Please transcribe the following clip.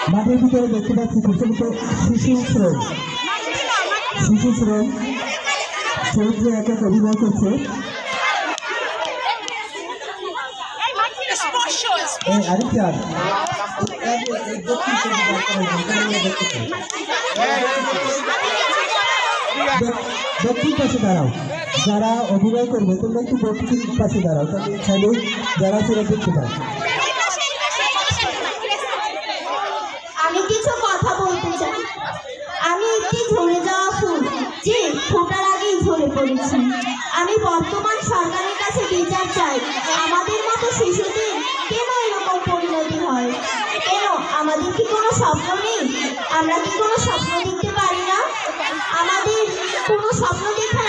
মাঠের ভিতরে দেখতে পাচ্ছি প্রচলিত শিশু শ্রম চরিত্রে একক অভিনয় করছে। আরেকটা দক্ষিণ পাশে দাঁড়াও, যারা অভিনয় করবে তোমরা একটু দক্ষিণ পাশে দাঁড়াও, তাহলে চাইলে যারা সেটা দেখতে পায়। আমি কিছু কথা বলতে চাই। আমি একটি ঝরে যাওয়া ফুল, যে ফোটার আগেই ঝরে পড়েছি। আমি বর্তমান সরকারের কাছে বিচার চাই। আমাদের মতো শিশুদের কেন এরকম পরিণতি হয়? কেন আমাদের কি কোনো স্বপ্ন নেই? আমরা কি কোনো স্বপ্ন দেখতে পারি না? আমাদের কোনো স্বপ্ন দেখা